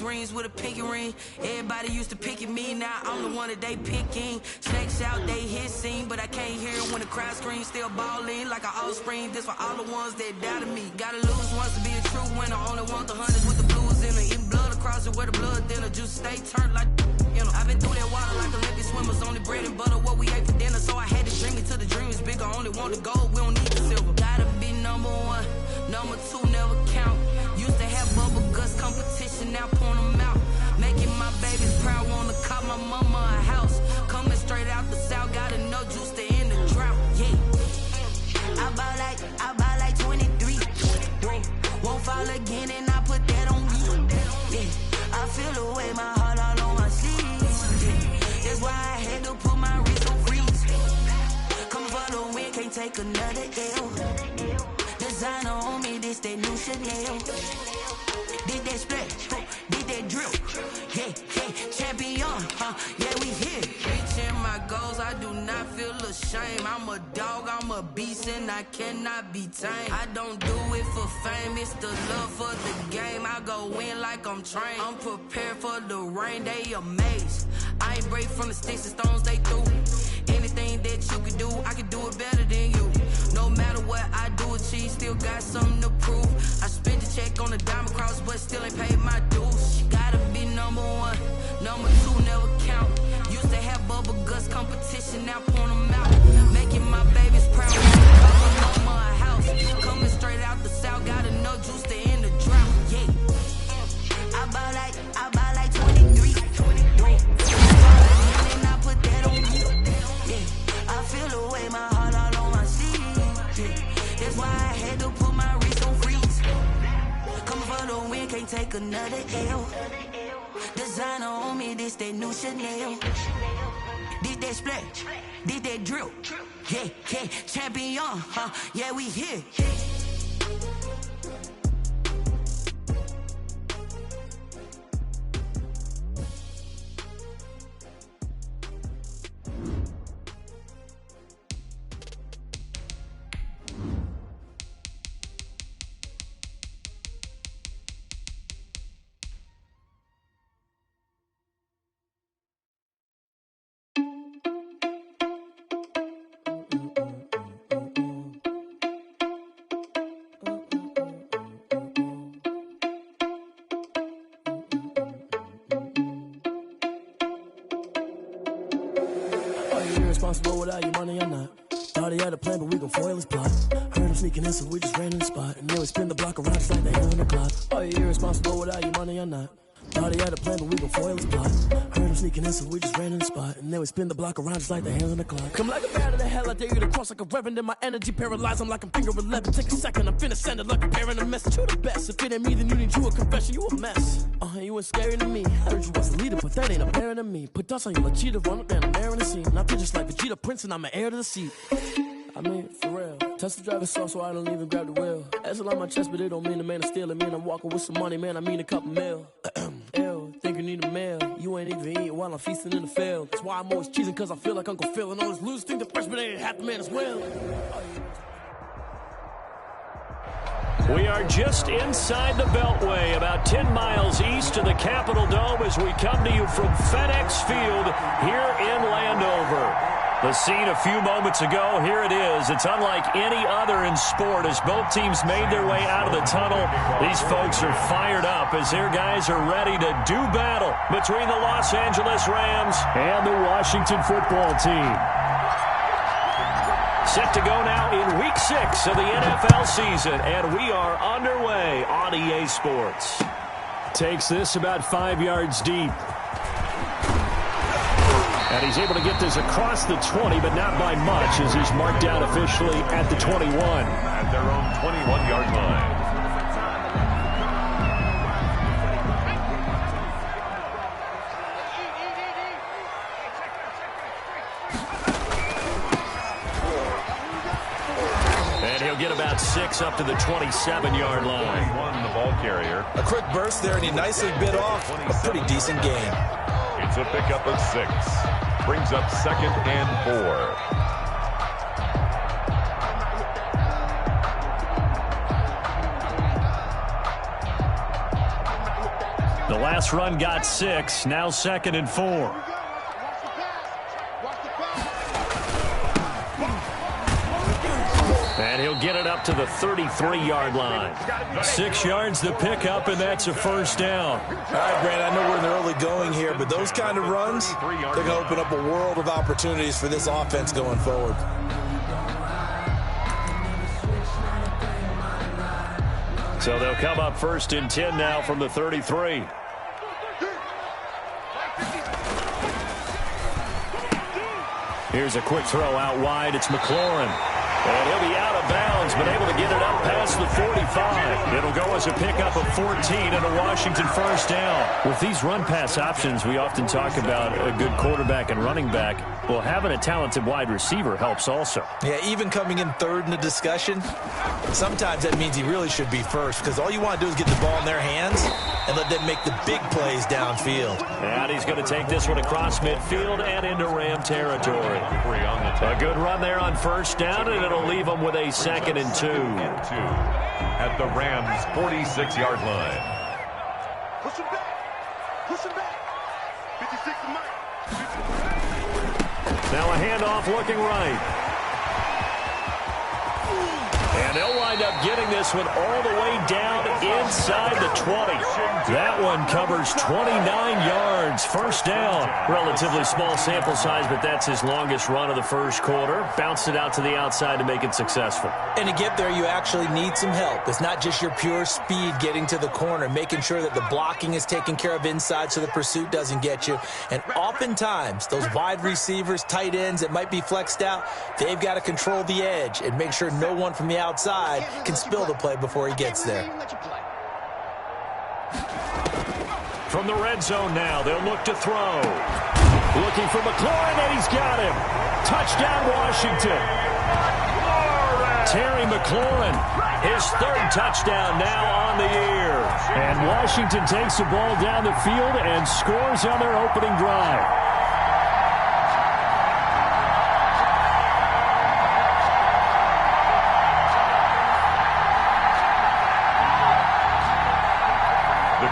dreams with a pinky ring. Everybody used to pick at me, now I'm the one that they picking. Snakes out, they hissing, but I can't hear it when the crowd screams. Still balling like an offspring. This for all the ones that doubted me. Gotta lose once to be a true winner. Only want the hundreds with the blues in it. Eating blood across it where the blood thinner. Juice stay turned like, you know. I've been through that water like Olympic swimmers. Only bread and butter what we ate for dinner. So I had to dream it till the dream is bigger. Only want the gold, we don't need the silver. Gotta be number one, number two never count. Used to have bubble guts competition, now point them out. Making my babies proud, wanna call my mama a house. Coming straight out the south, gotta know juice to end the drought. Yeah, I buy like 23. Won't fall again and I put that on me. Yeah, I feel the way, my heart all on my sleeves. Yeah, that's why I had to put my wrist on freeze. Come for the win, can't take another L. Designer on me, this that new Chanel. Did that splash, did that drill. Yeah, champion, yeah, we here. Reaching my goals, I do not feel ashamed. I'm a dog, I'm a beast, and I cannot be tamed. I don't do it for fame, it's the love for the game. I go in like I'm trained. I'm prepared for the rain, they amazed. I ain't break from the sticks and stones they threw. Anything that you can do, I can do it better than you. No matter what I do achieve, still got something to prove. I spent the check on the diamond cross, but still ain't paid my dues. Gotta be number one, number two never count. Used to have bubble guts competition, now point them out. Making my babies proud, call my mama a house. Coming straight out the south, gotta know juice to end the drought. Yeah, I buy like 23. And I put that on me. Yeah, I feel the way, my heart all on my sleeve. Yeah, that's why I had to put my wrist on freeze. Coming for the win, can't take another L. Designer on me, this that new Chanel. Did that splash, did that drill. Yeah, champion, yeah, we here. Irresponsible without your money or not. Thought he had a plan, but we gon' foil his plot. Heard him sneaking in, so we just ran in the spot. And then we spin the block around just like the hand on the clock. Are you irresponsible without your money or not? Thought he had a plan, but we gon' foil his plot. Heard him sneaking in, so we just ran in the spot. And then we spin the block around just like the hands on the clock. Come like a bat of the hell, I dare you to cross like a reverend. And my energy paralyzed, I'm like I'm finger 11. Take a second, I'm finna send it like a bearing a message. You the best, if it ain't me, then you need you a confession. You a mess, you ain't scary to me. Heard you was the leader, but that ain't apparent to me. Put dust on you like cheetah, run up down the air in the scene. And I feel just like Vegeta Prince, and I'm an heir to the seat. I mean, for real. Touch the driver's soft, so I don't even grab the wheel. That's on my chest, but it don't mean the man is stealing. Mean I'm walking with some money, man, I mean a couple mil. Ew, think you need a meal. You ain't even eating while I'm feasting in the field. That's why I'm always cheesing, cause I feel like Uncle Phil. And all this losers think the freshman ain't half the man as well. We are just inside the Beltway, about 10 miles east of the Capitol Dome as we come to you from FedEx Field here in Landover. The scene a few moments ago, here it is. It's unlike any other in sport as both teams made their way out of the tunnel. These folks are fired up as their guys are ready to do battle between the Los Angeles Rams and the Washington football team. Set to go now in Week 6 of the NFL season, and we are underway on EA Sports. Takes this about 5 yards deep. And he's able to get this across the 20, but not by much, as he's marked down officially at the 21. At their own 21-yard line. And he'll get about 6 up to the 27-yard line. 21, the ball carrier. A quick burst there, and he nicely bit off a pretty decent game. It's a pickup of 6. Brings up 2nd and 4. The last run got 6. Now 2nd and 4. And he'll get it up to the 33-yard line. 6 yards the pickup, and that's a first down. All right, Brand, I know we're in the early going here, but those kind of runs, they're going to open up a world of opportunities for this offense going forward. So they'll come up 1st and 10 now from the 33. Here's a quick throw out wide. It's McLaurin. And he'll be out of bounds, but able to get it up past the 45. It'll go as a pickup of 14 and a Washington first down. With these run-pass options, we often talk about a good quarterback and running back. Well, having a talented wide receiver helps also. Yeah, even coming in third in the discussion, sometimes that means he really should be first, because all you want to do is get the ball in their hands and let them make the big plays downfield. And he's going to take this one across midfield and into Ram territory. A good run there on first down, and it'll leave them with a 2nd and 2. At the Rams' 46-yard line. Push him back. Push him back. 56 to Mike. Now a handoff looking right. And they'll wind up getting this one all the way down inside the 20. That one covers 29 yards. First down. Relatively small sample size, but that's his longest run of the first quarter. Bounced it out to the outside to make it successful. And to get there, you actually need some help. It's not just your pure speed getting to the corner, making sure that the blocking is taken care of inside so the pursuit doesn't get you. And oftentimes, those wide receivers, tight ends that might be flexed out, they've got to control the edge and make sure no one from the outside can spill the play before he gets there. From the red zone now, they'll look to throw. Looking for McLaurin, and he's got him. Touchdown, Washington. Terry McLaurin, his 3rd touchdown now on the year. And Washington takes the ball down the field and scores on their opening drive.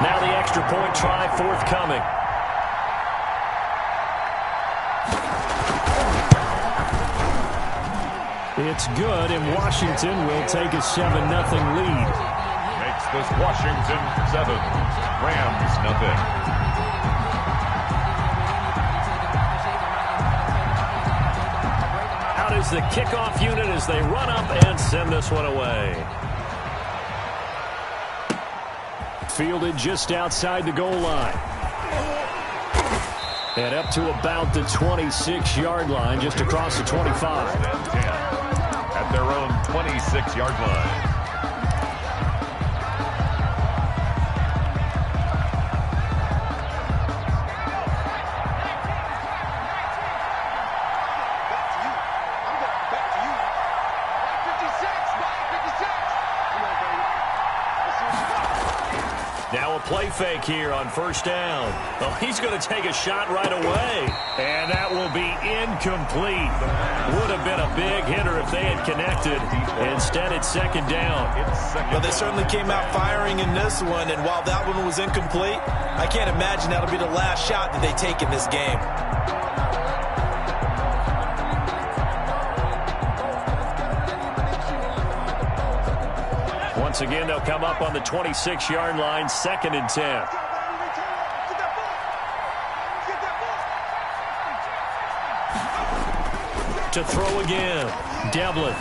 Now the extra point try forthcoming. It's good, and Washington will take a 7-0 lead. Makes this Washington 7, Rams nothing. Out is the kickoff unit as they run up and send this one away. Fielded just outside the goal line. And up to about the 26-yard line, just across the 25. At their own 26-yard line. Now a play fake here on first down. Oh, he's going to take a shot right away. And that will be incomplete. Would have been a big hitter if they had connected. Instead, it's 2nd down. Well, they certainly came out firing in this one, and while that one was incomplete, I can't imagine that'll be the last shot that they take in this game. Once again, they'll come up on the 26-yard line, 2nd and 10. To throw again, Devlin.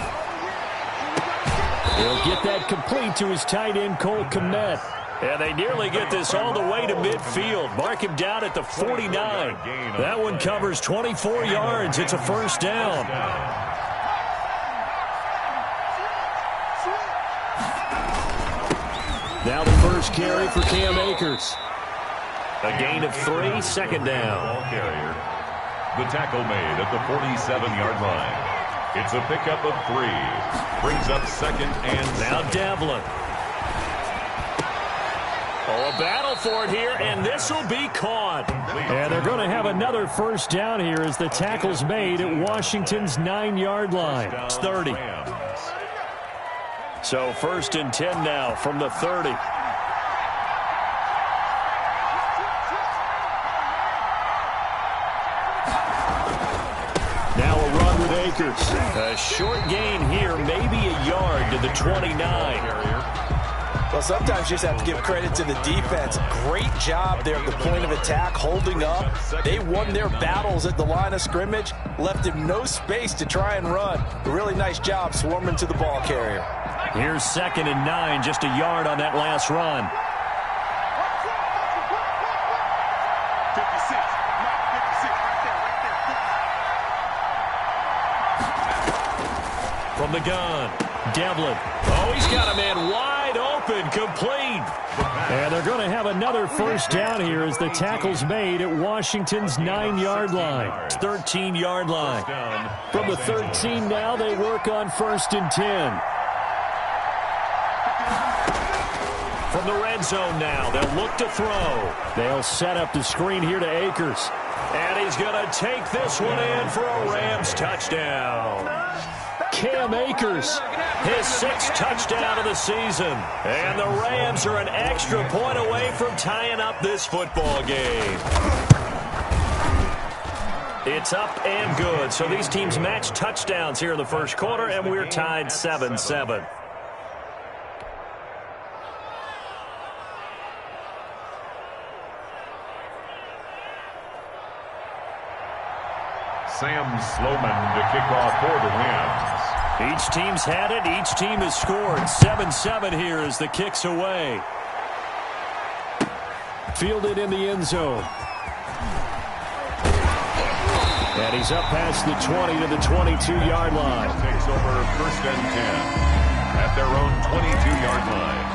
He'll get that complete to his tight end, Cole Kmet. And they nearly get this all the way to midfield. Mark him down at the 49. That one covers 24 yards. It's a first down. Now the first carry for Cam Akers. A gain of 3, 2nd down. Ball carrier. The tackle made at the 47-yard line. It's a pickup of 3. Brings up 2nd and now Devlin. Oh, a battle for it here, and this will be caught. And they're going to have another first down here as the tackle's made at Washington's 9-yard line. It's 30. So 1st and 10 now from the 30. Akers. A short gain here, maybe a yard to the 29. Well, sometimes you just have to give credit to the defense. Great job there at the point of attack, holding up. They won their battles at the line of scrimmage, left him no space to try and run. A really nice job swarming to the ball carrier. Here's 2nd and 9, just a yard on that last run. 56. Right there. From the gun, Devlin. Oh, he's got a man wide open, complete. And they're going to have another first down here as the tackle's made at Washington's 9-yard line. 13-yard line. From the 13 now, they work on 1st and 10. From the red zone now, they'll look to throw. They'll set up the screen here to Akers. And he's going to take this one in for a Rams touchdown. Cam Akers, his 6th touchdown of the season. And the Rams are an extra point away from tying up this football game. It's up and good. So these teams match touchdowns here in the first quarter, and we're tied 7-7. Sam Sloman to kick off for the Rams. Each team's had it. Each team has scored. 7-7 here as the kick's away. Fielded in the end zone. And he's up past the 20 to the 22-yard line. Takes over 1st and 10 at their own 22-yard line.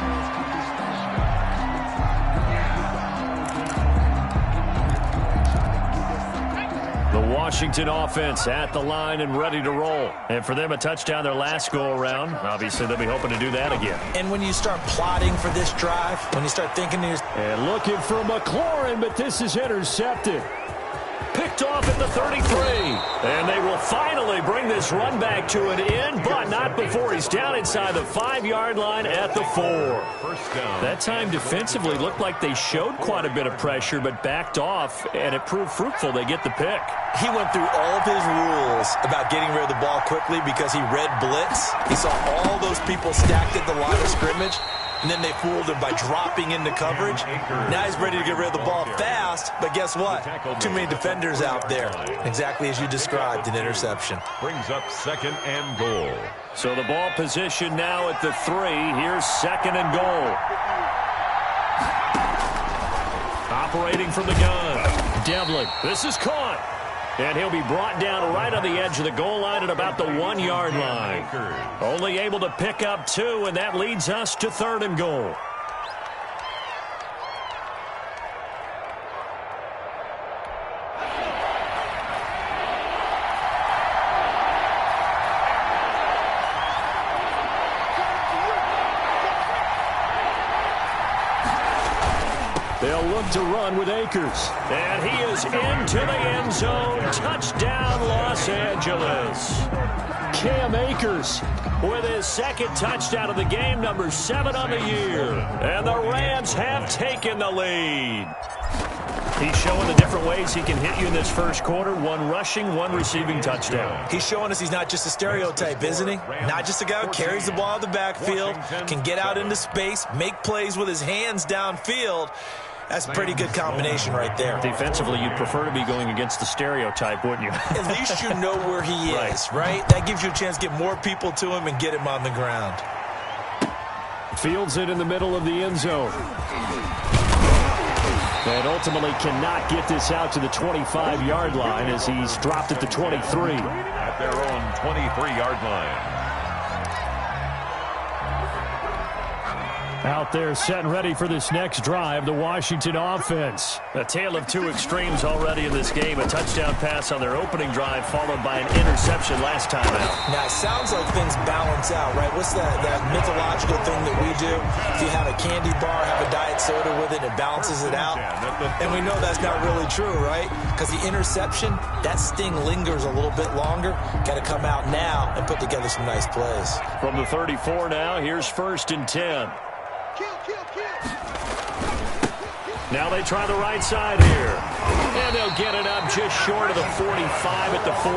The Washington offense at the line and ready to roll. And for them, a touchdown their last go-around. Obviously, they'll be hoping to do that again. And when you start plotting for this drive, when you start thinking... And looking for McLaurin, but this is intercepted. Picked off at the 33. And they will finally bring this run back to an end, but not before he's down inside the 5-yard line at the 4. First down. That time defensively looked like they showed quite a bit of pressure, but backed off, and it proved fruitful. They get the pick. He went through all of his rules about getting rid of the ball quickly because he read blitz. He saw all those people stacked at the line of scrimmage, and then they fooled him by dropping into coverage. Now he's ready to get rid of the ball fast, but guess what? Too many defenders out there. Exactly as you described, an interception. Brings up 2nd and goal. So the ball position now at the 3. Here's 2nd and goal. Operating from the gun. Devlin. This is caught. And he'll be brought down right on the edge of the goal line at about the 1-yard line. Only able to pick up 2, and that leads us to 3rd and goal. They'll look to run with Akers. And he is into the end zone. Touchdown, Los Angeles. Cam Akers with his 2nd touchdown of the game, number 7 on the year. And the Rams have taken the lead. He's showing the different ways he can hit you in this first quarter. 1 rushing, 1 receiving touchdown. He's showing us he's not just a stereotype, isn't he? Not just a guy who carries the ball in the backfield, can get out into space, make plays with his hands downfield. That's a pretty good combination right there. Defensively, you'd prefer to be going against the stereotype, wouldn't you? At least you know where he is, right? That gives you a chance to get more people to him and get him on the ground. Fields it in the middle of the end zone. And ultimately cannot get this out to the 25-yard line as he's dropped at the 23. At their own 23-yard line. Out there set and ready for this next drive, the Washington offense. A tale of 2 extremes already in this game. A touchdown pass on their opening drive followed by an interception last time out. Now, it sounds like things balance out, right? What's that mythological thing that we do? If you have a candy bar, have a diet soda with it, it balances it out. And we know that's not really true, right? Because the interception, that sting lingers a little bit longer. Got to come out now and put together some nice plays. From the 34 now, here's 1st and 10. Now they try the right side here. And they'll get it up just short of the 45 at the 44.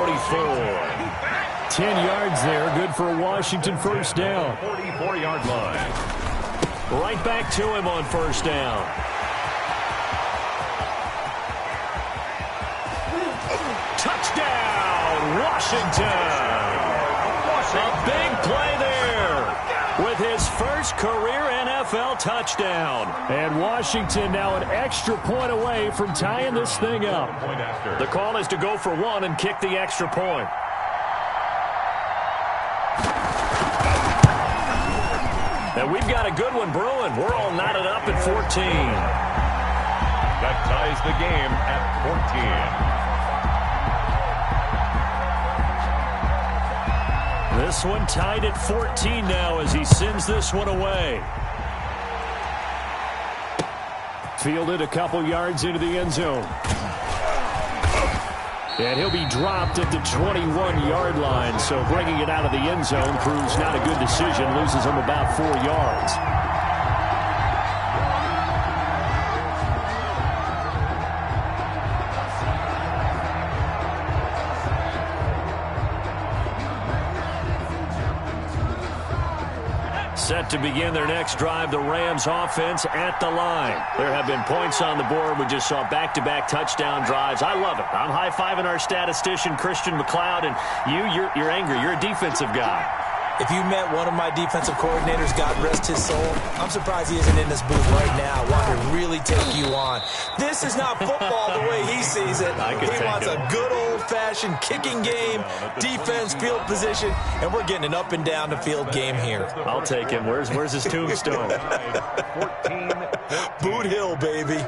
10 yards there, good for a Washington first down. 44-yard line. Right back to him on first down. Touchdown, Washington. A big play there with his first career NFL touchdown. And Washington now an extra point away from tying this thing up. The call is to go for one and kick the extra point. And we've got a good one brewing. We're all knotted up at 14. That ties the game at 14. This one tied at 14 now as he sends this one away. Fielded a couple yards into the end zone. And he'll be dropped at the 21-yard line, so bringing it out of the end zone proves not a good decision, loses him about 4 yards. Set to begin their next drive, the Rams offense at the line. There have been points on the board. We just saw back-to-back touchdown drives. I love it. I'm high-fiving our statistician, Christian McLeod, and you're angry. You're a defensive guy. If you met one of my defensive coordinators, God rest his soul, I'm surprised he isn't in this booth right now wanting to really take you on. This is not football the way he sees it. He wants a good old-fashioned kicking game, defense, field position, and we're getting an up and down the field game here. I'll take him. Where's his tombstone? 14. Boot Hill, baby.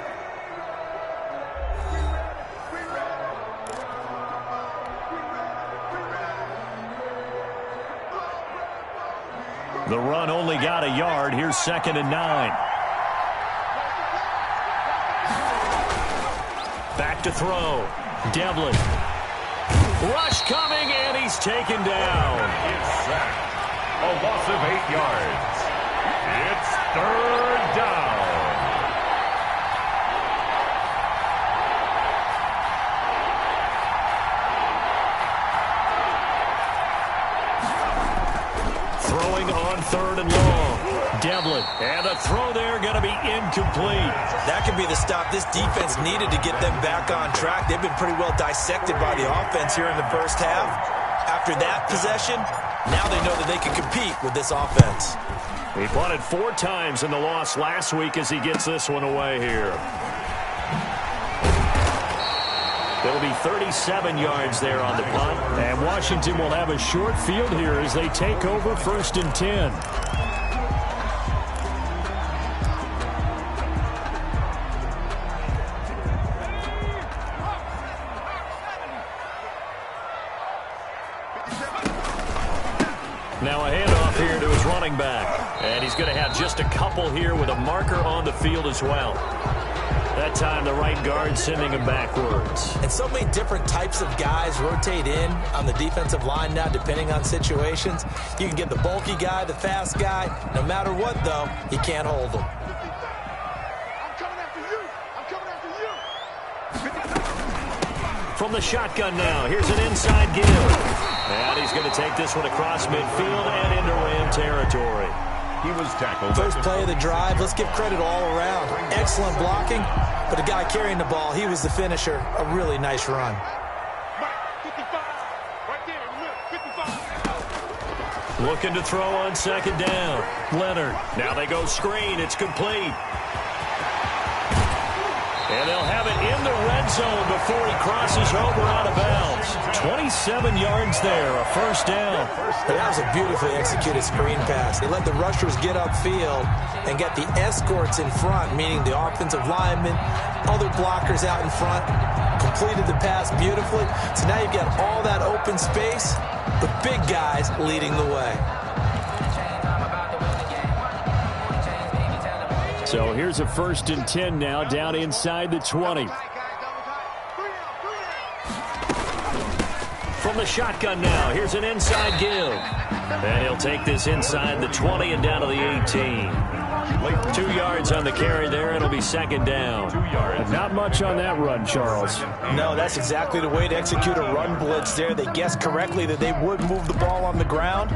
The run only got a yard. Here's 2nd and 9. Back to throw. Devlin. Rush coming, and he's taken down. It's sacked. A loss of 8 yards. It's 3rd down. Throwing on 3rd and long. Devlin. And the throw there going to be incomplete. That could be the stop this defense needed to get them back on track. They've been pretty well dissected by the offense here in the first half. After that possession, now they know that they can compete with this offense. He punted 4 times in the loss last week as he gets this one away here. It'll be 37 yards there on the punt. And Washington will have a short field here as they take over 1st and 10. Now a handoff here to his running back. And he's going to have just a couple here with a marker on the field as well. That time the right guard sending him backwards. And so many different types of guys rotate in on the defensive line now depending on situations. You can get the bulky guy, the fast guy. No matter what, though, he can't hold them. I'm coming after you. I'm coming after you. From the shotgun now, here's an inside give. And he's going to take this one across midfield and into Ram territory. He was tackled. First play of the drive, let's give credit all around. Excellent blocking, but the guy carrying the ball, he was the finisher. A really nice run. 55. Right there, in the middle. 55. Looking to throw on 2nd down. Leonard. Now they go screen. It's complete. And they'll have it in the red zone before he crosses over out of bounds. 27 yards there, a 1st down. That was a beautifully executed screen pass. They let the rushers get upfield and get the escorts in front, meaning the offensive linemen, other blockers out in front, completed the pass beautifully. So now you've got all that open space, the big guys leading the way. So here's a 1st and 10 now, down inside the 20. From the shotgun now, here's an inside give. And he'll take this inside the 20 and down to the 18. 2 yards on the carry there. It'll be second down. 2 yards. Not much on that run, Charles. No, that's exactly the way to execute a run blitz there. They guessed correctly that they would move the ball on the ground,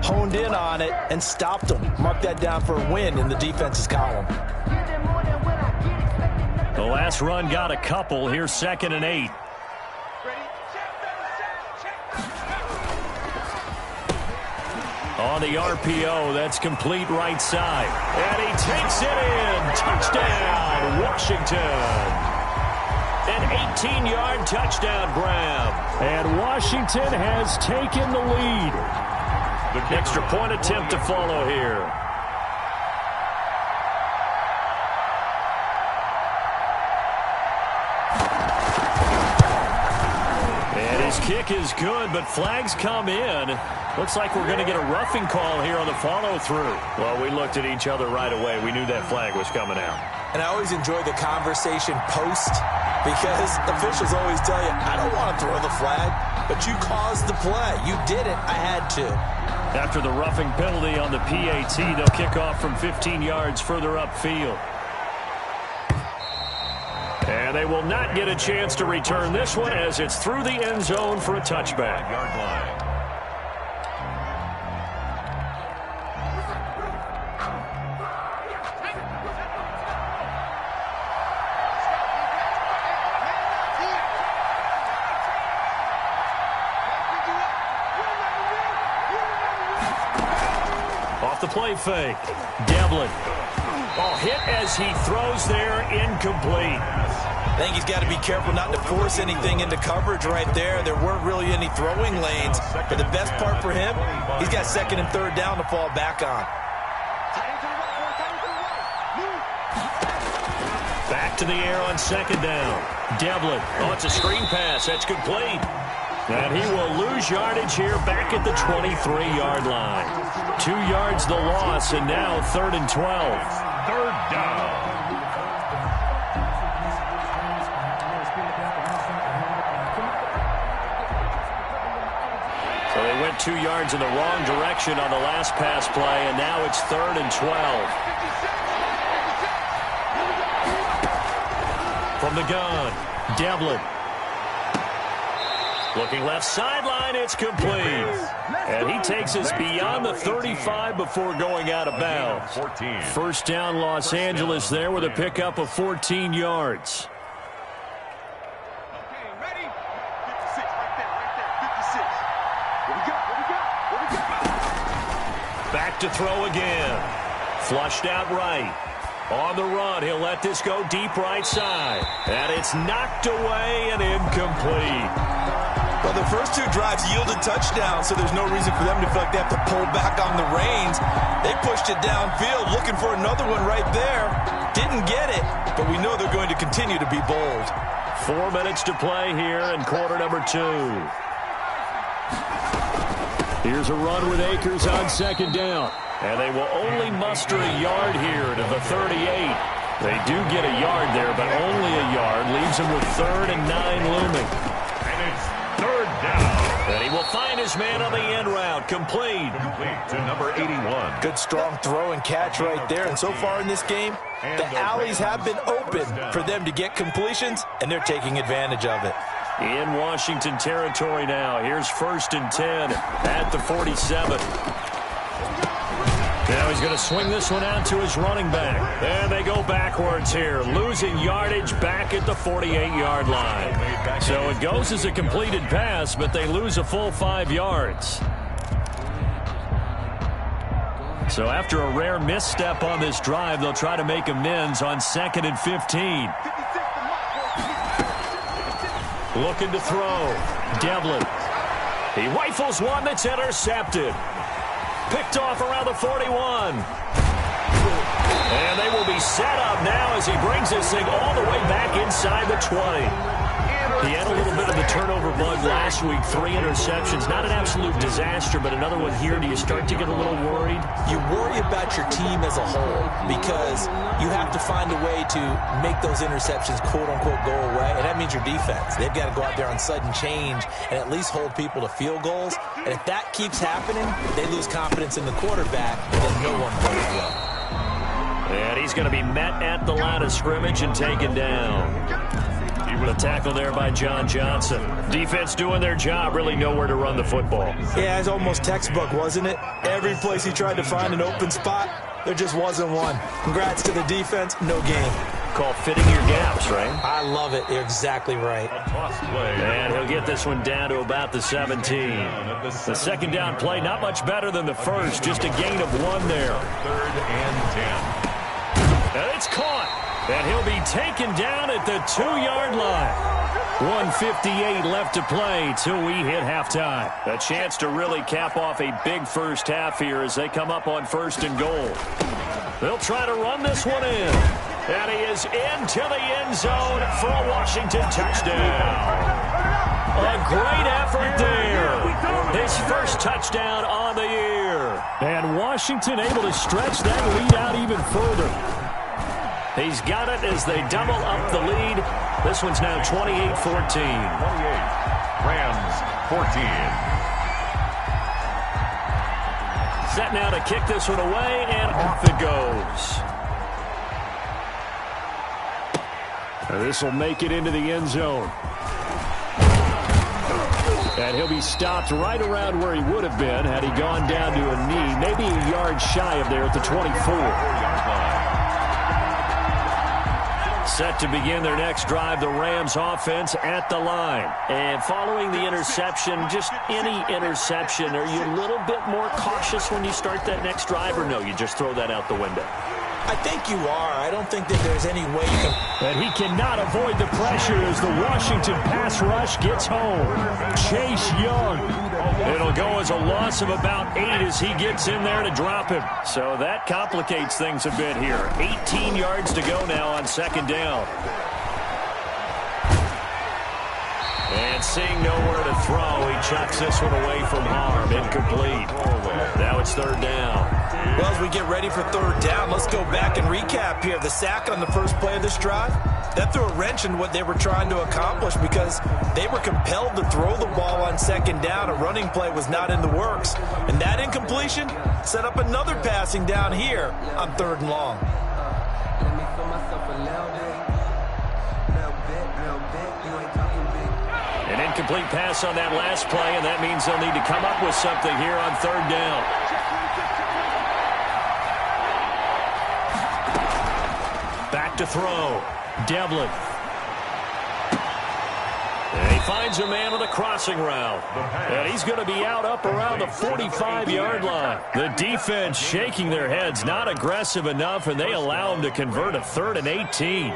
honed in on it, and stopped them. Mark that down for a win in the defense's column. The last run got a couple. Here's 2nd and 8. On the RPO, that's complete right side. And he takes it in. Touchdown, Washington. An 18-yard touchdown grab. And Washington has taken the lead. The extra point attempt to follow here. And his kick is good, but flags come in. Looks like we're going to get a roughing call here on the follow-through. Well, we looked at each other right away. We knew that flag was coming out. And I always enjoy the conversation post because officials always tell you, I don't want to throw the flag, but you caused the play. You did it. I had to. After the roughing penalty on the PAT, they'll kick off from 15 yards further upfield. And they will not get a chance to return this one as it's through the end zone for a touchback. Yard line. Off the play fake. Devlin. Oh, hit as he throws there, incomplete. I think he's got to be careful not to force anything into coverage right there. There weren't really any throwing lanes. But the best part for him, he's got 2nd and 3rd down to fall back on. Back to the air on 2nd down. Devlin. Oh, it's a screen pass. That's complete. And he will lose yardage here back at the 23-yard line. 2 yards the loss, and now 3rd and 12. 3rd down. So they went 2 yards in the wrong direction on the last pass play, and now it's 3rd and 12. From the gun, Devlin. Looking left sideline, it's complete. And he takes us beyond the 35 before going out of bounds. 14. First down, Los Angeles there with a pickup of 14 yards. Okay, ready? 56, right there, 56. What we got? Back to throw again. Flushed out right. On the run, he'll let this go deep right side. And it's knocked away and incomplete. Well, the first 2 drives yielded touchdowns, so there's no reason for them to feel like they have to pull back on the reins. They pushed it downfield, looking for another one right there. Didn't get it, but we know they're going to continue to be bold. 4 minutes to play here in quarter number 2. Here's a run with Akers on 2nd down. And they will only muster a yard here to the 38. They do get a yard there, but only a yard. Leaves them with 3rd and 9 looming. And it's 3rd down. And he will find his man on the end route. Complete. Complete to number 81. Good strong throw and catch right there. And so far in this game, the alleys have been open for them to get completions, and they're taking advantage of it. In Washington territory now. Here's 1st and 10 at the 47. Now he's going to swing this one out to his running back. And they go backwards here, losing yardage back at the 48-yard line. So it goes as a completed pass, but they lose a full 5 yards. So after a rare misstep on this drive, they'll try to make amends on 2nd and 15. Looking to throw. Devlin. He rifles one that's intercepted. Picked off around the 41. And they will be set up now as he brings this thing all the way back inside the 20. He had a little bit of the turnover bug last week. 3 interceptions. Not an absolute disaster, but another one here. Do you start to get a little worried? you worry about your team as a whole because you have to find a way to make those interceptions, quote-unquote, go away, and that means your defense. They've got to go out there on sudden change and at least hold people to field goals, and if that keeps happening, they lose confidence in the quarterback, and then no one plays well. And he's going to be met at the line of scrimmage and taken down. The tackle there by John Johnson. Defense doing their job, really nowhere to run the football. Yeah, it's almost textbook, wasn't it? Every place he tried to find an open spot, there just wasn't one. Congrats to the defense, no game. Called fitting your gaps, right? I love it. You're exactly right. And he'll get this one down to about the 17. The second down play, not much better than the first, just a gain of 1 there. 3rd and 10. And it's caught. And he'll be taken down at the 2-yard line. 1:58 left to play till we hit halftime. A chance to really cap off a big first half here as they come up on 1st and goal. They'll try to run this one in. And he is into the end zone for a Washington touchdown. A great effort there. His first touchdown on the year. And Washington able to stretch that lead out even further. He's got it as they double up the lead. This one's now 28-14. 28. Rams 14. Set now to kick this one away, and off it goes. This will make it into the end zone. And he'll be stopped right around where he would have been had he gone down to a knee, maybe a yard shy of there at the 24. Set to begin their next drive, the Rams offense at the line. And following the interception, just any interception, are you a little bit more cautious when you start that next drive, or no, you just throw that out the window? I think you are. I don't think that there's any way you can... And he cannot avoid the pressure as the Washington pass rush gets home. Chase Young. It'll go as a loss of about 8 as he gets in there to drop him. So that complicates things a bit here. 18 yards to go now on 2nd down. And seeing nowhere to throw, he chucks this one away from harm. Incomplete. Now it's 3rd down. Well, as we get ready for 3rd down, let's go back and recap here. The sack on the first play of this drive, that threw a wrench in what they were trying to accomplish because they were compelled to throw the ball on 2nd down. A running play was not in the works. And that incompletion set up another passing down here on 3rd and long. An incomplete pass on that last play, and that means they'll need to come up with something here on 3rd down. Back to throw. Devlin. And he finds a man on the crossing route. And he's going to be out up around the 45-yard line. The defense shaking their heads, not aggressive enough, and they allow him to convert a 3rd and 18.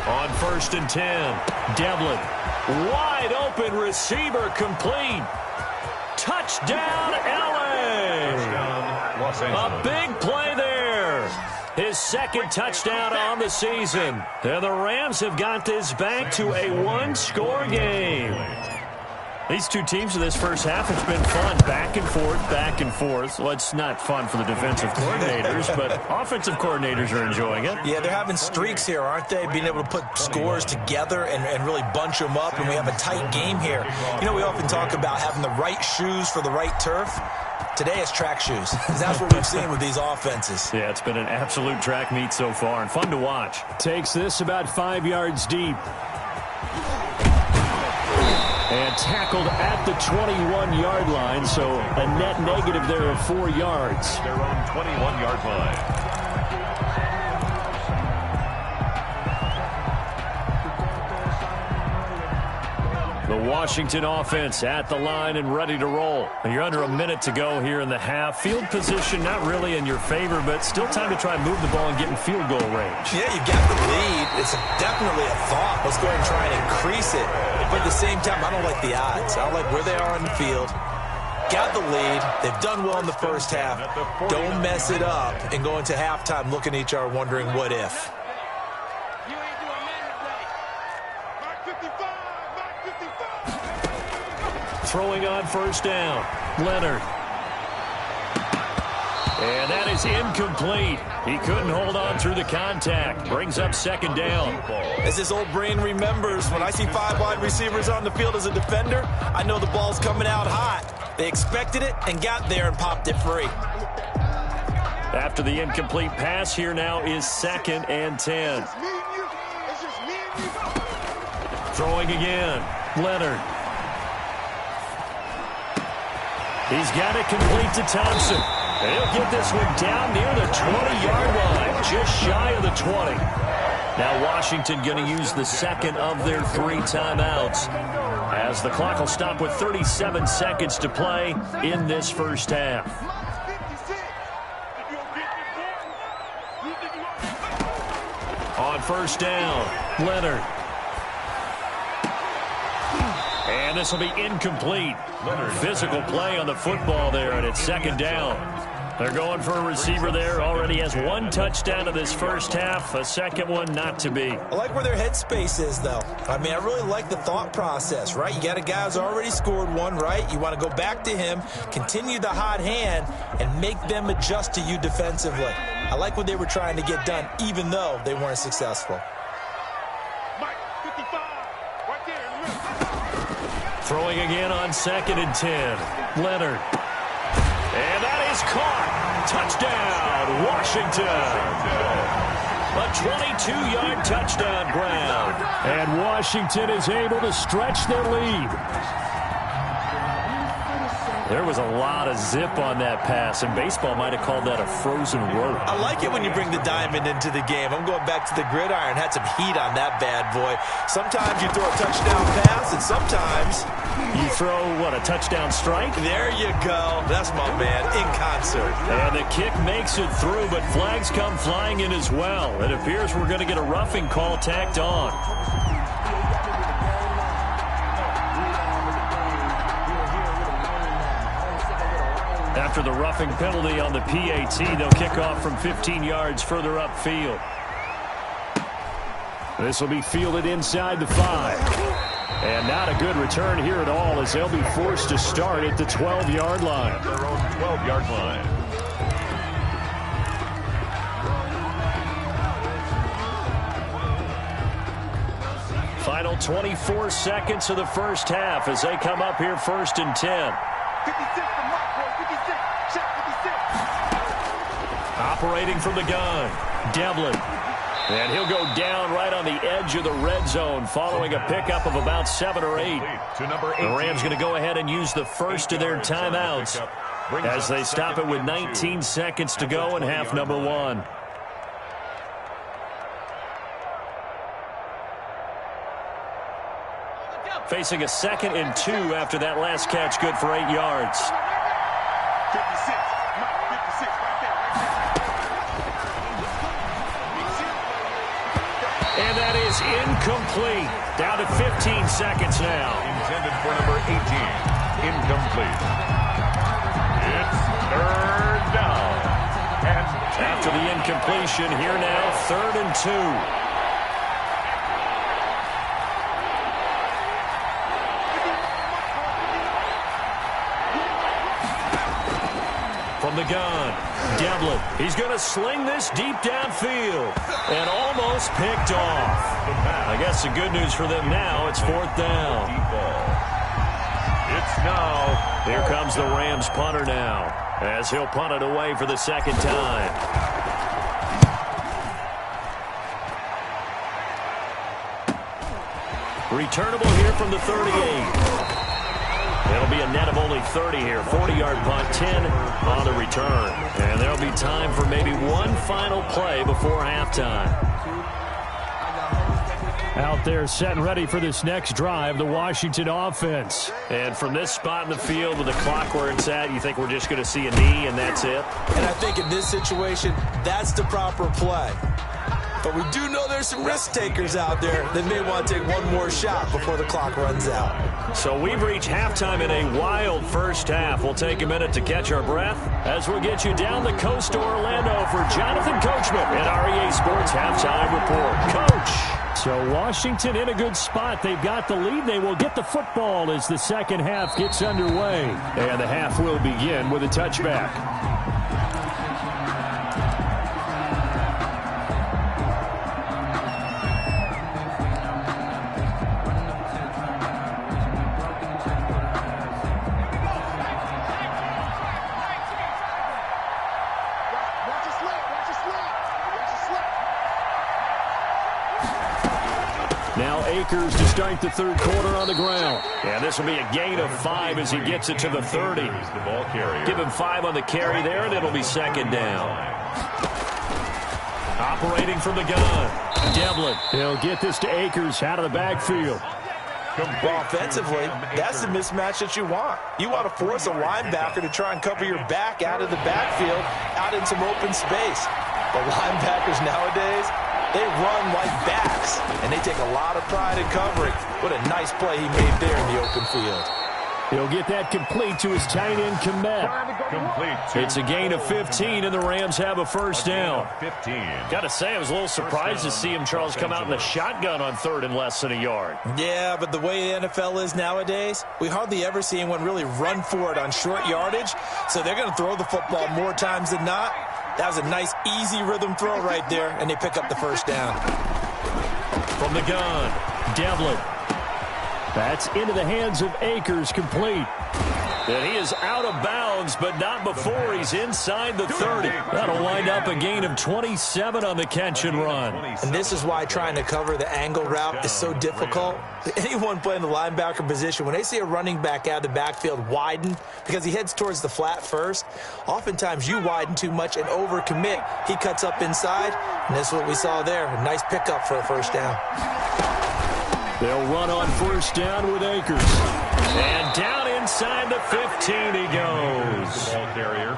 On 1st and 10, Devlin. Wide open receiver complete. Touchdown, LA. A big play there. His 2nd touchdown on the season. And the Rams have got this back to a 1-score game. These two teams in this first half, it's been fun. Back and forth, back and forth. Well, it's not fun for the defensive coordinators, but offensive coordinators are enjoying it. Yeah, they're having streaks here, aren't they? Being able to put scores together and really bunch them up, and we have a tight game here. You know, we often talk about having the right shoes for the right turf. Today it's track shoes. That's what we've seen with these offenses. Yeah, it's been an absolute track meet so far, and fun to watch. Takes this about 5 yards deep. And tackled at the 21-yard line, so a net negative there of 4 yards. Their own 21-yard line. The Washington offense at the line and ready to roll. You're under a minute to go here in the half. Field position not really in your favor, but still time to try and move the ball and get in field goal range. Yeah, you got the lead. It's definitely a thought. Let's go ahead and try and increase it. But at the same time, I don't like the odds. I don't like where they are on the field. Got the lead. They've done well in the first half. Don't mess it up and go into halftime looking at each other wondering what if. throwing on first down. Leonard. And that is incomplete. He couldn't hold on through the contact. Brings up second down. As this old brain remembers, when I see 5 wide receivers on the field as a defender, I know the ball's coming out hot. They expected it and got there and popped it free. After the incomplete pass, here now is 2nd and 10. Throwing again. Leonard. He's got it complete to Thompson. He'll get this one down near the 20-yard line, just shy of the 20. Now Washington going to use the second of their 3 timeouts, as the clock will stop with 37 seconds to play in this first half. On first down, Leonard. And this will be incomplete. Physical play on the football there, and it's second down. They're going for a receiver there. Already has 1 touchdown in this first half. A second one not to be. I like where their headspace is, though. I mean, I really like the thought process, right? You got a guy who's already scored 1, right? You want to go back to him, continue the hot hand, and make them adjust to you defensively. I like what they were trying to get done, even though they weren't successful. Throwing again on 2nd and 10. Leonard. And that is caught. Touchdown, Washington. A 22-yard touchdown grab. And Washington is able to stretch their lead. There was a lot of zip on that pass, and baseball might have called that a frozen rope. I like it when you bring the diamond into the game. I'm going back to the gridiron. Had some heat on that bad boy. Sometimes you throw a touchdown pass, and sometimes you throw, what, a touchdown strike? There you go. That's my man, in concert. And the kick makes it through, but flags come flying in as well. It appears we're going to get a roughing call tacked on. After the roughing penalty on the PAT, they'll kick off from 15 yards further upfield. This will be fielded inside the 5. And not a good return here at all, as they'll be forced to start at the 12-yard line. Their own 12-yard line. Final 24 seconds of the first half as they come up here 1st and 10. 56 from Mark, boy. 56. Check 56. Operating from the gun, Devlin. And he'll go down right on the edge of the red zone following a pickup of about 7 or 8. The Rams going to go ahead and use the first of their timeouts as they stop it with 19 seconds to go in half number 1. Facing a 2nd and 2 after that last catch, good for 8 yards. 56. 56 right there. And that is incomplete. Down to 15 seconds now. Intended for number 18. Incomplete. It's 3rd down. And after the incompletion, here now, 3rd and 2. From the gun, Devlin. He's going to sling this deep downfield and almost picked off. I guess the good news for them now, it's 4th down. It's now. Here comes the Rams punter now as he'll punt it away for the 2nd time. Returnable here from the 38. It'll be a net of only 30 here. 40-yard punt, 10 on the return. And there'll be time for maybe one final play before halftime. Out there set and ready for this next drive, the Washington offense. And from this spot in the field with the clock where it's at, you think we're just going to see a knee and that's it? And I think in this situation, that's the proper play. But we do know there's some risk takers out there that may want to take one more shot before the clock runs out. So we've reached halftime in a wild first half. We'll take a minute to catch our breath as we'll get you down the coast to Orlando for Jonathan Coachman at REA Sports Halftime Report. Coach. So Washington in a good spot. They've got the lead. They will get the football as the second half gets underway. And the half will begin with a touchback. Now Akers to start the third quarter on the ground. And this will be a gain of 5 as he gets it to the 30. Give him 5 on the carry there, and it'll be second down. Operating from the gun. Devlin. He'll get this to Akers out of the backfield. Well, offensively, that's the mismatch that you want. You want to force a linebacker to try and cover your back out of the backfield, out in some open space. The linebackers nowadays, they run like backs, and they take a lot of pride in covering. What a nice play he made there in the open field. He'll get that complete to his tight end, Komet. It's a gain of 15, and the Rams have a first down. Got to say, I was a little surprised to see him, Charles, come out in the shotgun on third and less than a yard. Yeah, but the way the NFL is nowadays, we hardly ever see anyone really run for it on short yardage, so they're going to throw the football more times than not. That was a nice, easy rhythm throw right there, and they pick up the first down. From the gun, Devlin. That's into the hands of Akers, complete. And he is out of bounds, but not before he's inside the 30. That'll wind up a gain of 27 on the catch and run. And this is why trying to cover the angle route is so difficult. Anyone playing the linebacker position, when they see a running back out of the backfield widen, because he heads towards the flat first, oftentimes you widen too much and overcommit. He cuts up inside, and this is what we saw there. A nice pickup for a first down. They'll run on first down with Akers. And down inside the 15 he goes.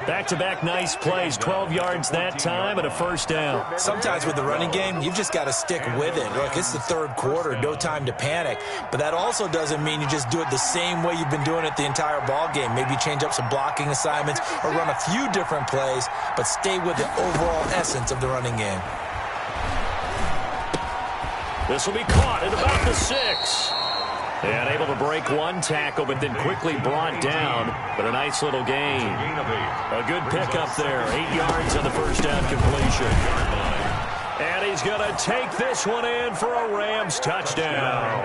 Back-to-back nice plays, 12 yards that time and a first down. Sometimes with the running game, you've just got to stick with it. Look, it's the third quarter, no time to panic. But that also doesn't mean you just do it the same way you've been doing it the entire ball game. Maybe change up some blocking assignments or run a few different plays, but stay with the overall essence of the running game. This will be caught at about the 6. And able to break one tackle, but then quickly brought down. But a nice little gain. A good pickup there. 8 yards on the first down completion. And he's going to take this one in for a Rams touchdown.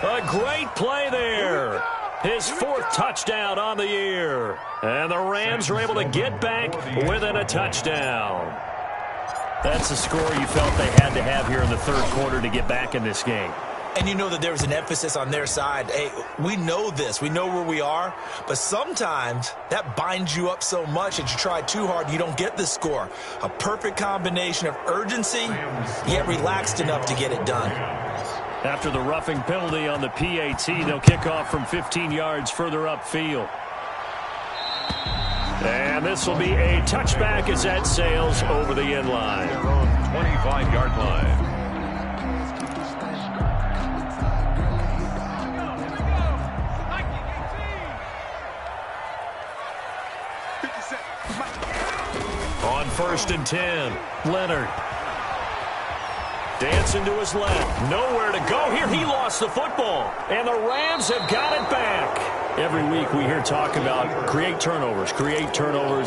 A great play there. His 4th touchdown on the year. And the Rams are able to get back within a touchdown. That's a score you felt they had to have here in the third quarter to get back in this game. And you know that there was an emphasis on their side. Hey, we know this. We know where we are. But sometimes that binds you up so much that you try too hard, you don't get the score. A perfect combination of urgency, yet relaxed enough to get it done. After the roughing penalty on the PAT, they'll kick off from 15 yards further upfield. And this will be a touchback as that sails over the end line. 25-yard line. On 1st and 10, Leonard. Dancing to his left. Nowhere to go here. He lost the football. And the Rams have got it back. Every week we hear talk about create turnovers.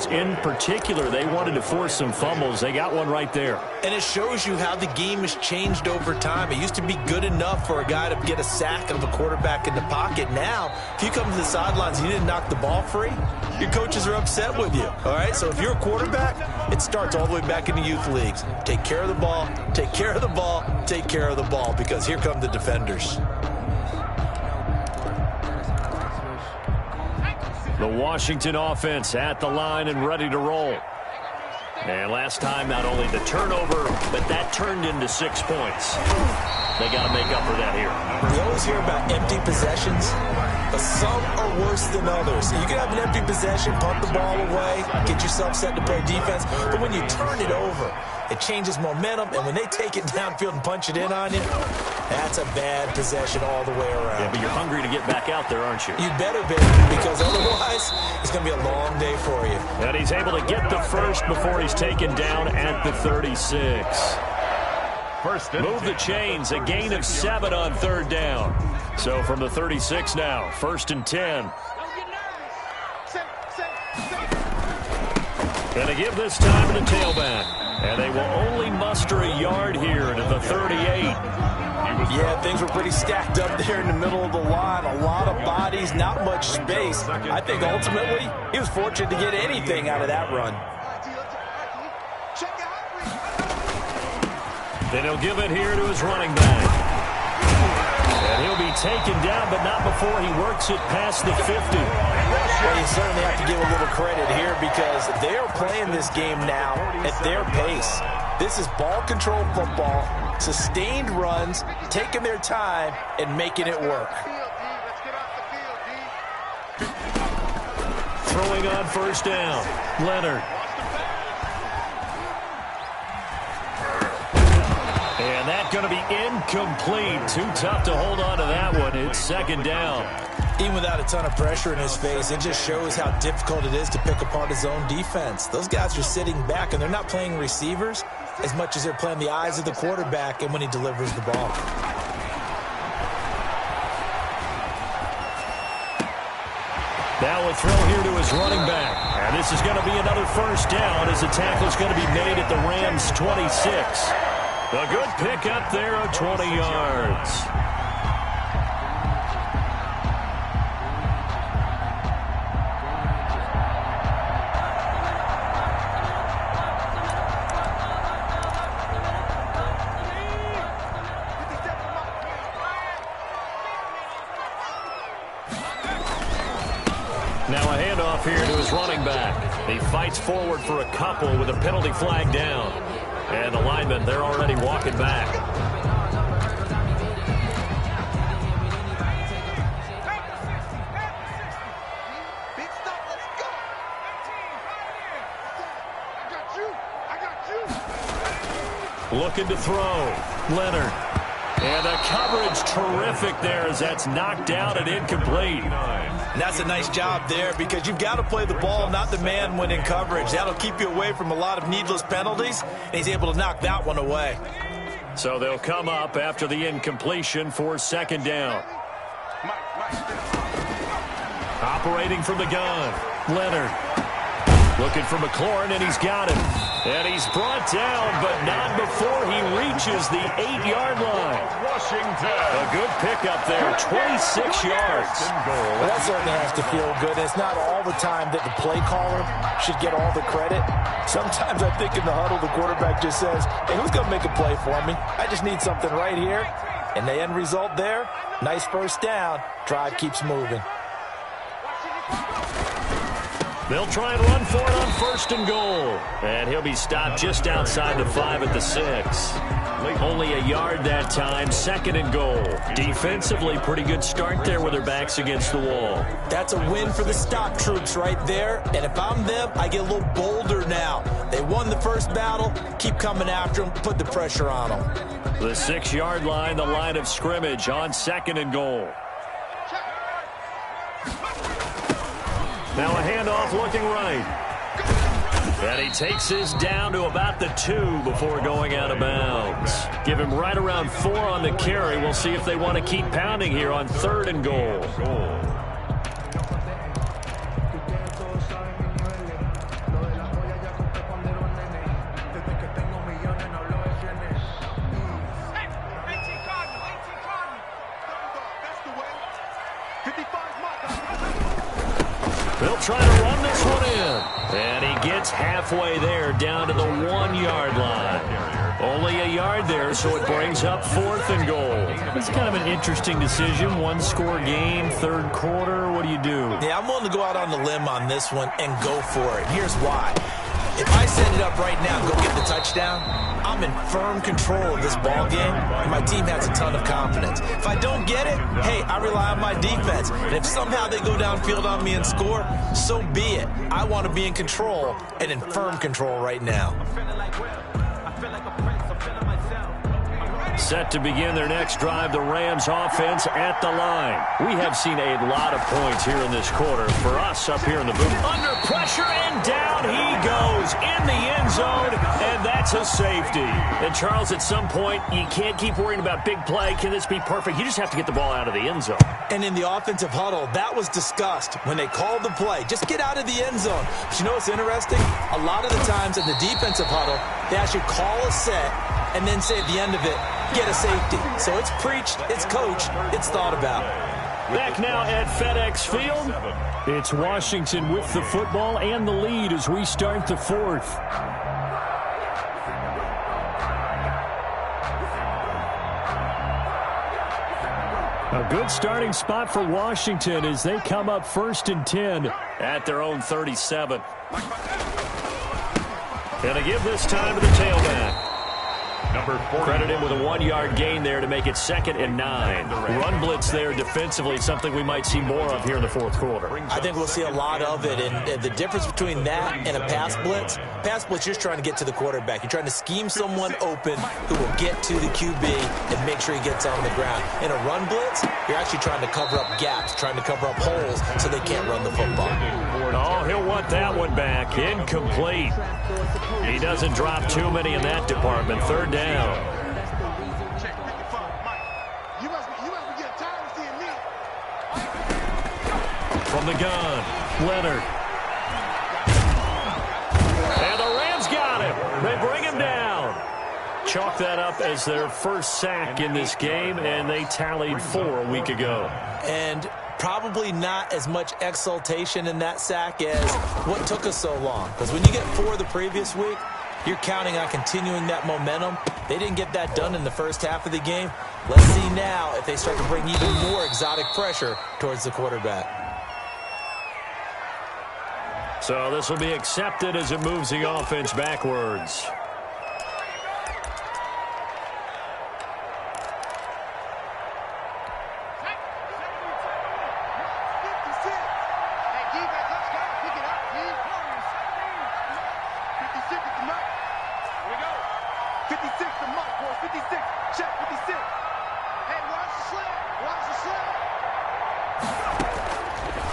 In particular, they wanted to force some fumbles. They got one right there. And it shows you how the game has changed over time. It used to be good enough for a guy to get a sack of a quarterback in the pocket. Now, if you come to the sidelines and you didn't knock the ball free, your coaches are upset with you. All right, so if you're a quarterback, it starts all the way back in the youth leagues. Take care of the ball, take care of the ball, take care of the ball, because here come the defenders. The Washington offense at the line and ready to roll. And last time, not only the turnover, but that turned into 6 points. They got to make up for that here. We always hear about empty possessions, but some are worse than others. You can have an empty possession, punt the ball away, get yourself set to play defense, but when you turn it over, it changes momentum, and when they take it downfield and punch it in on you, that's a bad possession all the way around. Yeah, but you're hungry to get back out there, aren't you? You better be, because otherwise it's going to be a long day for you. And he's able to get the first before he's taken down at the 36. Move the chains, a gain of 7 on 3rd down. So from the 36 now, 1st and 10. And they give this time to the tailback. And they will only muster a yard here to the 38. Yeah, things were pretty stacked up there in the middle of the line. A lot of bodies, not much space. I think ultimately he was fortunate to get anything out of that run. Then he'll give it here to his running back. And he'll be taken down, but not before he works it past the 50. Well, you certainly have to give a little credit here because they are playing this game now at their pace. This is ball control football, sustained runs, taking their time, and making it work. Throwing on 1st down, Leonard. And that's going to be incomplete. Too tough to hold on to that one. It's 2nd down. Even without a ton of pressure in his face, it just shows how difficult it is to pick apart his own defense. Those guys are sitting back, and they're not playing receivers as much as they're playing the eyes of the quarterback and when he delivers the ball. Now a throw here to his running back. And this is going to be another 1st down as the tackle is going to be made at the Rams' 26. A good pickup there of 20 yards. Now a handoff here to his running back. He fights forward for a couple with a penalty flag down. And the linemen, they're already walking back. Looking to throw. Leonard. And the coverage terrific there as that's knocked down and incomplete. And that's a nice job there because you've got to play the ball, not the man when in coverage. That'll keep you away from a lot of needless penalties, and he's able to knock that one away. So they'll come up after the incompletion for 2nd down. Operating from the gun, Leonard. Looking for McLaurin, and he's got him. And he's brought down, but not before he reaches the 8-yard line. A good pickup there, 26 yards. Well, that certainly has to feel good. It's not all the time that the play caller should get all the credit. Sometimes I think in the huddle, the quarterback just says, hey, who's going to make a play for me? I just need something right here. And the end result there, nice 1st down. Drive keeps moving. They'll try and run for it on 1st and goal. And he'll be stopped just outside the 5 at the 6. Only a yard that time, 2nd and goal. Defensively, pretty good start there with their backs against the wall. That's a win for the stock troops right there. And if I'm them, I get a little bolder now. They won the first battle. Keep coming after them. Put the pressure on them. The 6-yard line, the line of scrimmage on 2nd and goal. Now a handoff looking right. And he takes his down to about the 2 before going out of bounds. Give him right around 4 on the carry. We'll see if they want to keep pounding here on 3rd and goal. They'll try to run this one in. And he gets halfway there down to the 1-yard line. Only a yard there, so it brings up 4th and goal. It's kind of an interesting decision. 1-score game, 3rd quarter. What do you do? Yeah, I'm willing to go out on the limb on this one and go for it. Here's why. If I set it up right now and go get the touchdown, I'm in firm control of this ball game, and my team has a ton of confidence. If I don't get it, hey, I rely on my defense. And if somehow they go downfield on me and score, so be it. I want to be in control and in firm control right now. Set to begin their next drive, the Rams offense at the line. We have seen a lot of points here in this quarter. For us up here in the booth, under pressure, and down he goes in the end zone, and that's a safety. And Charles, at some point, you can't keep worrying about big play. Can this be perfect? You just have to get the ball out of the end zone. And in the offensive huddle, that was discussed when they called the play. Just get out of the end zone. But you know what's interesting? A lot of the times in the defensive huddle, they actually call a set and then say at the end of it, get a safety. So it's preached, it's coached, it's thought about. Back now at FedEx Field. It's Washington with the football and the lead as we start the fourth. A good starting spot for Washington as they come up 1st and 10 at their own 37. Going to give this time to the tailback. Number 4. Credit him with a 1-yard gain there to make it 2nd and 9. Run blitz there defensively, something we might see more of here in the fourth quarter. I think we'll see a lot of it, and the difference between that and a pass blitz, you're just trying to get to the quarterback. You're trying to scheme someone open who will get to the QB and make sure he gets on the ground. In a run blitz, you're actually trying to cover up gaps, trying to cover up holes so they can't run the football. Oh, he'll want that one back. Incomplete. He doesn't drop too many in that department. 3rd down. From the gun, Leonard. And the Rams got him. They bring him down. Chalk that up as their first sack in this game, and they tallied 4 a week ago. And probably not as much exultation in that sack as what took us so long. Because when you get 4 the previous week, you're counting on continuing that momentum. They didn't get that done in the first half of the game. Let's see now if they start to bring even more exotic pressure towards the quarterback. So this will be accepted as it moves the offense backwards.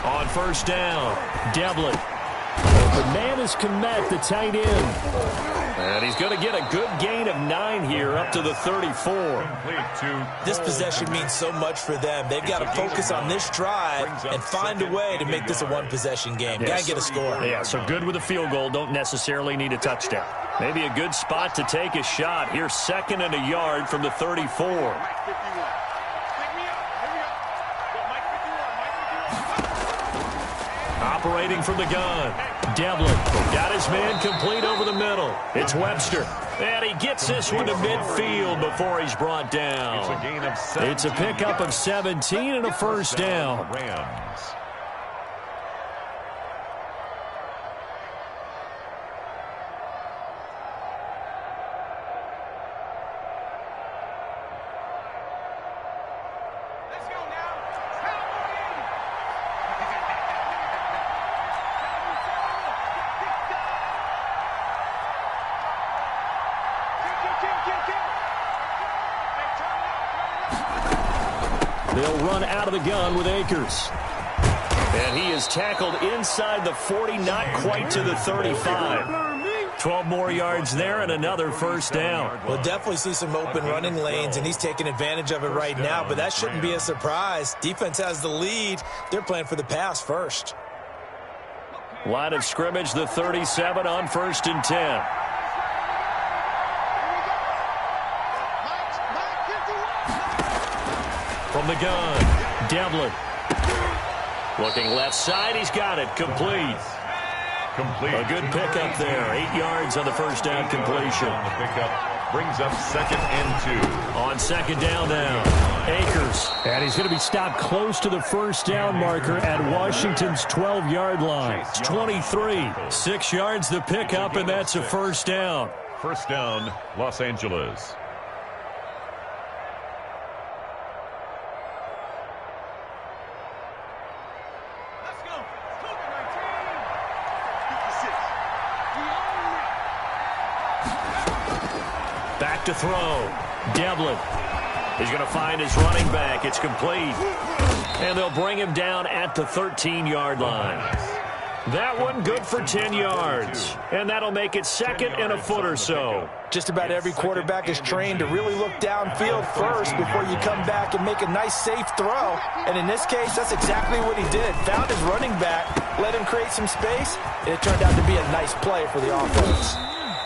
On 1st down, Devlin. The man is Komet, the tight end. And he's going to get a good gain of 9 here up to the 34. This possession means so much for them. They've got to focus on this drive and find a way to make this a one-possession game. Yes. Got to get a score. Yeah, so good with a field goal. Don't necessarily need a touchdown. Maybe a good spot to take a shot. Here's 2nd and a yard from the 34. Operating from the gun. Devlin got his man complete over the middle. It's Webster. And he gets this one to midfield before he's brought down. It's a gain of 17. It's a pickup of 17 and a 1st down. Rams. They'll run out of the gun with Akers. And he is tackled inside the 40, not quite to the 35. 12 more yards there and another 1st down. We'll definitely see some open running lanes, and he's taking advantage of it right now, but that shouldn't be a surprise. Defense has the lead. They're playing for the pass first. Line of scrimmage, the 37 on 1st and 10. From the gun, Devlin. Looking left side, he's got it. Complete. A good pickup there. 8 yards on the 1st down completion. The pickup brings up 2nd and 2. On 2nd down now, Akers. And he's going to be stopped close to the 1st down marker at Washington's 12-yard line. It's 23. 6 yards the pickup, and that's a 1st down. 1st down, Los Angeles. Back to throw. Devlin. He's going to find his running back. It's complete. And they'll bring him down at the 13-yard line. That one good for 10 yards. And that'll make it second and a foot or so. Just about every quarterback is trained to really look downfield first before you come back and make a nice, safe throw. And in this case, that's exactly what he did. Found his running back, let him create some space, and it turned out to be a nice play for the offense.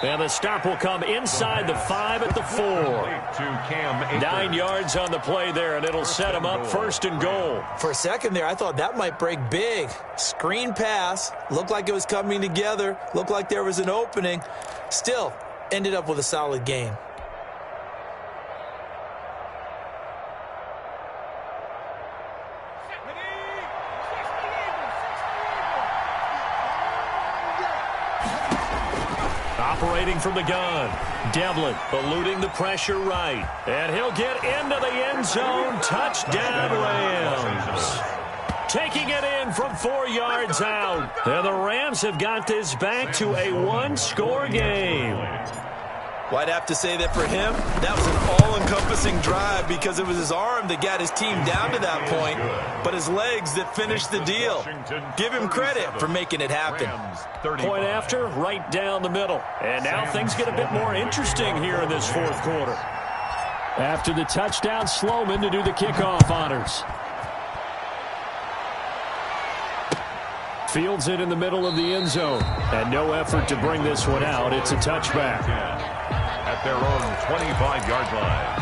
And the stop will come inside the 5 at the 4. 9 yards on the play there, and it'll set him up first and goal. For a second there, I thought that might break big. Screen pass, looked like it was coming together, looked like there was an opening. Still, ended up with a solid game. Operating from the gun, Devlin eluding the pressure right. And he'll get into the end zone. Touchdown, Rams. Taking it in from 4 yards out. And the Rams have got this back to a one-score game. Well, I'd have to say that for him, that was an all-encompassing drive because it was his arm that got his team down to that point, but his legs that finished the deal. Give him credit for making it happen. Point after, right down the middle. And now things get a bit more interesting here in this fourth quarter. After the touchdown, Sloman to do the kickoff honors. Fields it in the middle of the end zone. And no effort to bring this one out. It's a touchback. At their own 25-yard line.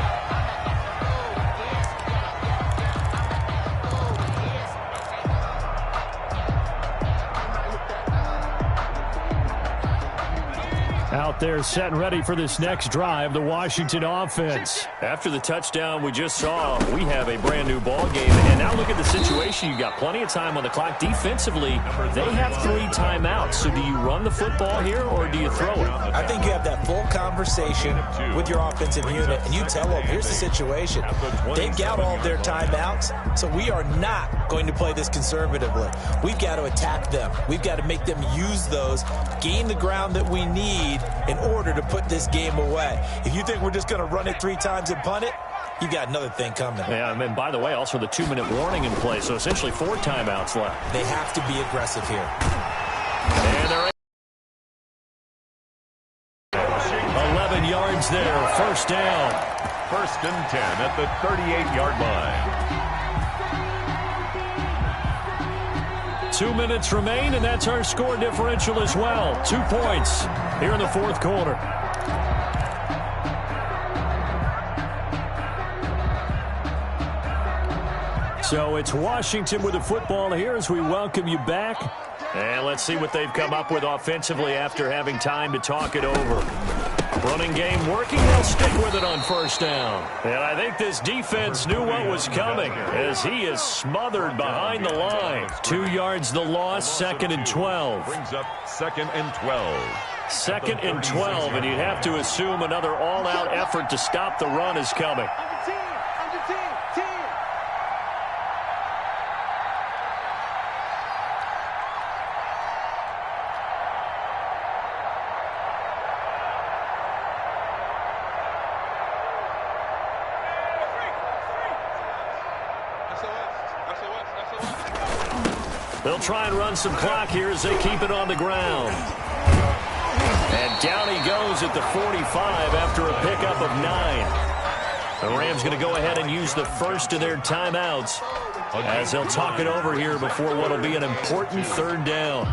Out there set and ready for this next drive, the Washington offense. After the touchdown we just saw, we have a brand new ball game. And now look at the situation. You've got plenty of time on the clock. Defensively, they have 3 timeouts. So do you run the football here or do you throw it? I think you have that full conversation with your offensive unit, and you tell them, here's the situation. They've got all of their timeouts, so we are not going to play this conservatively. We've got to attack them. We've got to make them use those, gain the ground that we need in order to put this game away. If you think we're just going to run it 3 times and punt it, you got another thing coming. Yeah, and by the way, also the 2-minute warning in play, so essentially 4 timeouts left. They have to be aggressive here. And they're 11 yards there, first down. First and 10 at the 38-yard line. 2 minutes remain, and that's our score differential as well. 2 points here in the fourth quarter. So it's Washington with the football here as we welcome you back. And let's see what they've come up with offensively after having time to talk it over. Running game working. They'll stick with it on first down. And I think this defense knew what was coming as he is smothered behind the line. 2 yards the loss, second and 12. Brings up second and 12. Second and 12, and you'd have to assume another all-out effort to stop the run is coming. They'll try and run some clock here as they keep it on the ground. And down he goes at the 45 after a pickup of 9. The Rams going to go ahead and use the first of their timeouts as they'll talk it over here before what will be an important third down.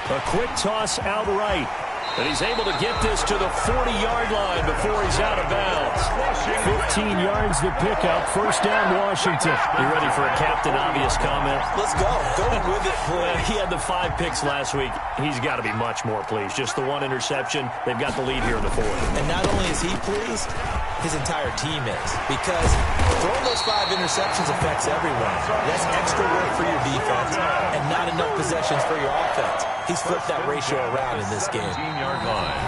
A quick toss outright. And he's able to get this to the 40-yard line before he's out of bounds. 15 yards the pickup. First down, Washington. You ready for a Captain Obvious comment? Let's go. Go with it. Well, he had the 5 picks last week. He's got to be much more pleased. Just the 1 interception. They've got the lead here in the fourth. And not only is he pleased, his entire team is, because throwing those 5 interceptions affects everyone. That's extra work for your defense and not enough possessions for your offense. He's flipped that ratio around in this game.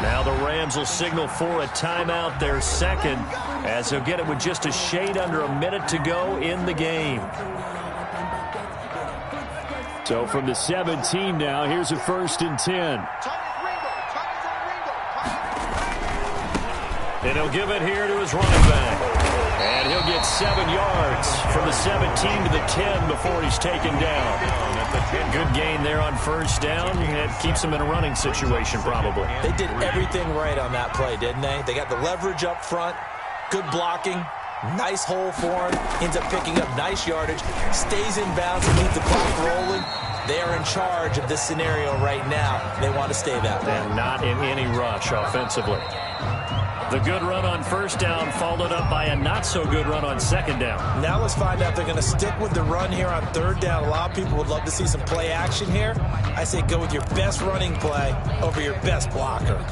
Now the Rams will signal for a timeout, their second, as they'll get it with just a shade under a minute to go in the game. So from the 17 now, here's a 1st and 10. And he'll give it here to his running back. And he'll get 7 yards from the 17 to the 10 before he's taken down. Good gain there on 1st down. It keeps him in a running situation probably. They did everything right on that play, didn't they? They got the leverage up front, good blocking, nice hole for him, ends up picking up nice yardage, stays in bounds and keeps the clock rolling. They are in charge of this scenario right now. They want to stay that way. And not in any rush offensively. The good run on 1st down followed up by a not-so-good run on 2nd down. Now let's find out if they're going to stick with the run here on 3rd down. A lot of people would love to see some play action here. I say go with your best running play over your best blocker.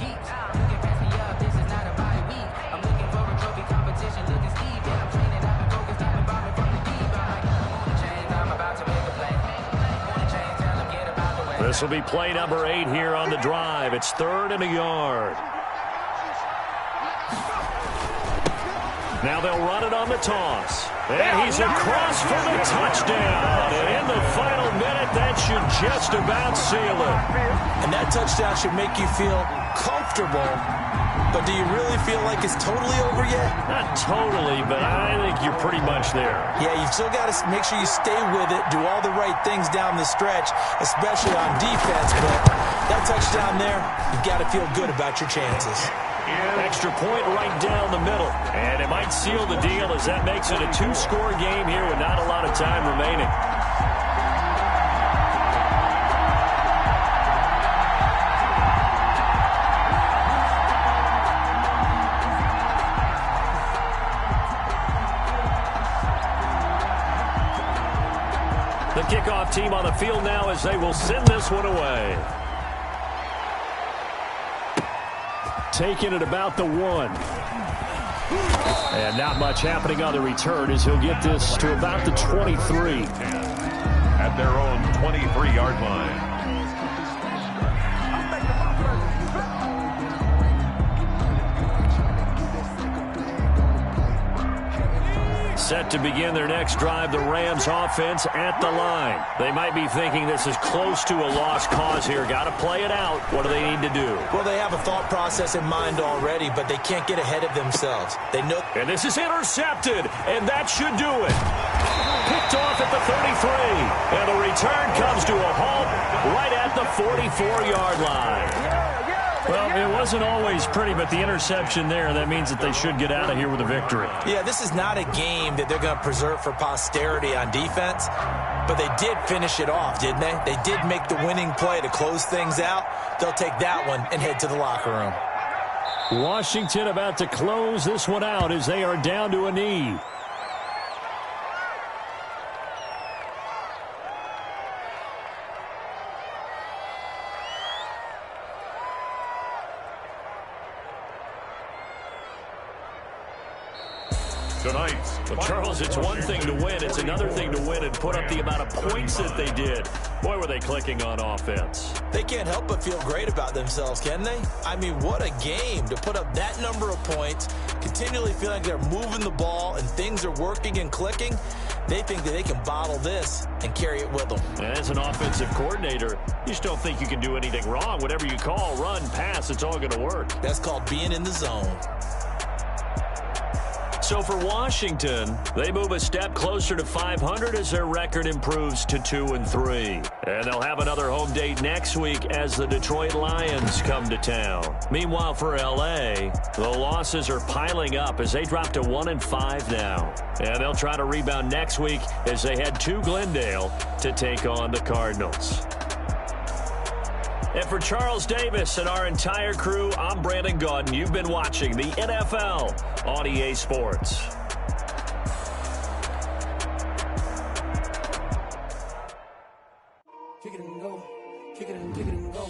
This will be play number 8 here on the drive. It's 3rd and a yard. Now they'll run it on the toss. And he's across for the touchdown. And in the final minute, that should just about seal it. And that touchdown should make you feel comfortable. But do you really feel like it's totally over yet? Not totally, but I think you're pretty much there. Yeah, you've still got to make sure you stay with it, do all the right things down the stretch, especially on defense. But that touchdown there, you've got to feel good about your chances. Extra point right down the middle. And it might seal the deal as that makes it a 2-score game here with not a lot of time remaining. The kickoff team on the field now as they will send this one away. Taking it about the 1. And not much happening on the return as he'll get this to about the 23. At their own 23-yard line. Set to begin their next drive, the Rams offense at the line. They might be thinking this is close to a lost cause here. Got to play it out. What do they need to do? Well, they have a thought process in mind already, but they can't get ahead of themselves. They know. And this is intercepted, and that should do it. Picked off at the 33, and the return comes to a halt right at the 44-yard line. Well, it wasn't always pretty, but the interception there, that means that they should get out of here with a victory. Yeah, this is not a game that they're going to preserve for posterity on defense, but they did finish it off, didn't they? They did make the winning play to close things out. They'll take that one and head to the locker room. Washington about to close this one out as they are down to a knee. Well, Charles, it's one thing to win. It's another thing to win and put up the amount of points that they did. Boy, were they clicking on offense. They can't help but feel great about themselves, can they? I mean, what a game to put up that number of points, continually feel like they're moving the ball and things are working and clicking. They think that they can bottle this and carry it with them. As an offensive coordinator, you just don't think you can do anything wrong. Whatever you call, run, pass, it's all going to work. That's called being in the zone. So for Washington, they move a step closer to 500 as their record improves to 2-3. And they'll have another home date next week as the Detroit Lions come to town. Meanwhile, for L.A., the losses are piling up as they drop to 1-5 now. And they'll try to rebound next week as they head to Glendale to take on the Cardinals. And for Charles Davis and our entire crew, I'm Brandon Gaudin. You've been watching the NFL on EA Sports. Kick it and go. Kick it and go.